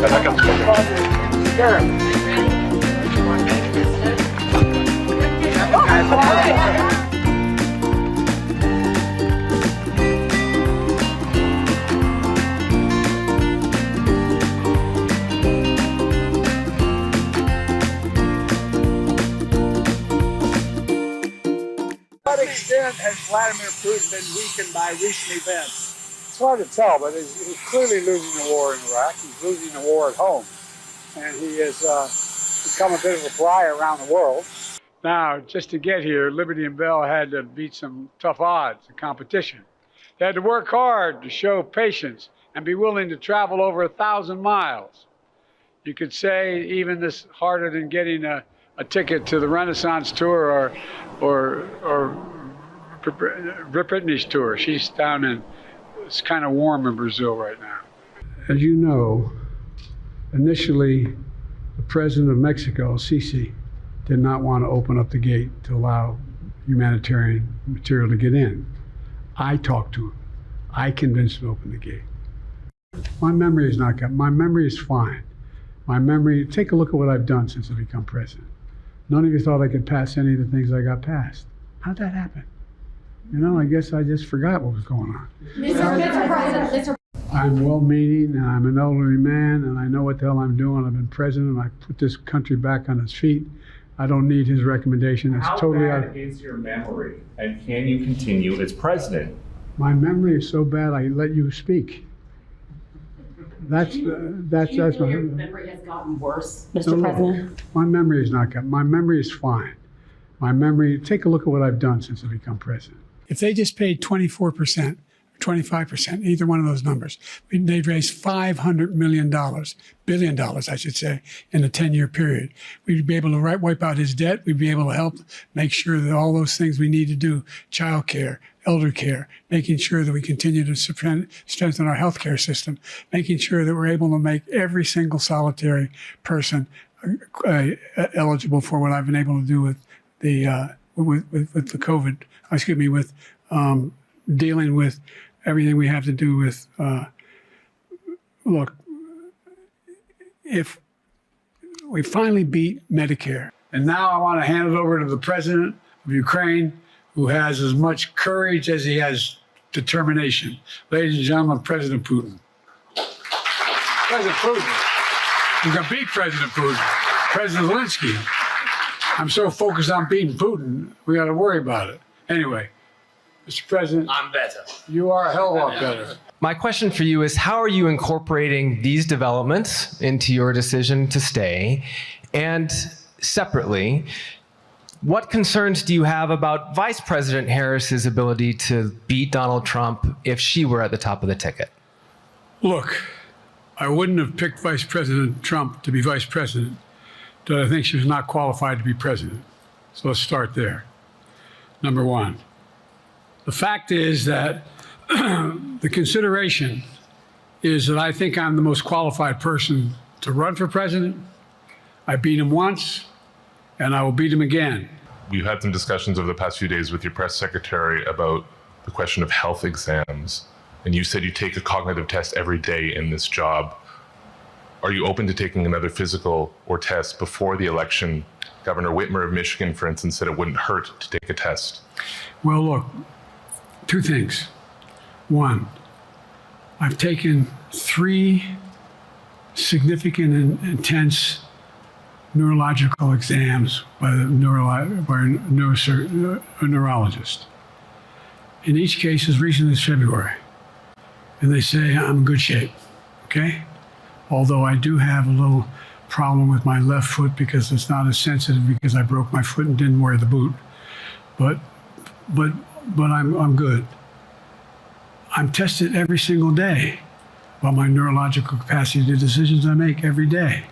To what extent has Vladimir Putin been weakened by recent events? It's hard to tell, but he's clearly losing the war in Iraq. He's losing the war at home. And he has become a bit of a fly around the world. Now, just to get here, Liberty and Bell had to beat some tough odds, the competition. They had to work hard to show patience and be willing to travel over 1,000 miles. You could say even this harder than getting a ticket to the Renaissance tour or Britney's tour. She's down in, it's kind of warm in Brazil right now. As you know, initially, the president of Mexico, Sisi, did not want to open up the gate to allow humanitarian material to get in. I talked to him. I convinced him to open the gate. My memory is not good. My memory is fine. My memory, take a look at what I've done since I've become president. None of you thought I could pass any of the things I got passed. How'd that happen? You know, I guess I just forgot what was going on. Mr. President, I'm well-meaning, and I'm an elderly man, and I know what the hell I'm doing. I've been president, and I put this country back on its feet. I don't need his recommendation. It's totally How bad is your memory, and can you continue as president? My memory is so bad, I let you speak. That's your memory has gotten worse, Mr. President? My memory is not good. My memory is fine. My memory, take a look at what I've done since I've become president. If they just paid 24%, 25%, either one of those numbers, they'd raise $500 billion, I should say, in a 10-year period. We'd be able to wipe out his debt. We'd be able to help make sure that all those things we need to do, child care, elder care, making sure that we continue to strengthen our healthcare system, making sure that we're able to make every single solitary person eligible for what I've been able to do with the COVID, with dealing with everything we have to do with, look, if we finally beat Medicare, and now I want to hand it over to the president of Ukraine, who has as much courage as he has determination. Ladies and gentlemen, President Putin. President Putin. We're going to beat President Putin. President Zelensky. I'm so focused on beating Putin, we got to worry about it. Anyway, Mr. President. I'm better. You are a hell of a lot better. My question for you is, how are you incorporating these developments into your decision to stay? And separately, what concerns do you have about Vice President Harris's ability to beat Donald Trump if she were at the top of the ticket? Look, I wouldn't have picked Vice President Trump to be vice president, but I think she was not qualified to be president. So let's start there. Number one. The fact is that the consideration is that I think I'm the most qualified person to run for president. I beat him once, and I will beat him again. We've had some discussions over the past few days with your press secretary about the question of health exams, and you said you take a cognitive test every day in this job. Are you open to taking another physical or test before the election? Governor Whitmer of Michigan, for instance, said it wouldn't hurt to take a test. Well, look, two things. One, I've taken 3 significant and intense neurological exams by a neurologist. In each case, as recently as February. And they say I'm in good shape, okay? Although I do have a little problem with my left foot because it's not as sensitive because I broke my foot and didn't wear the boot. But I'm good. I'm tested every single day about my neurological capacity to do decisions I make every day.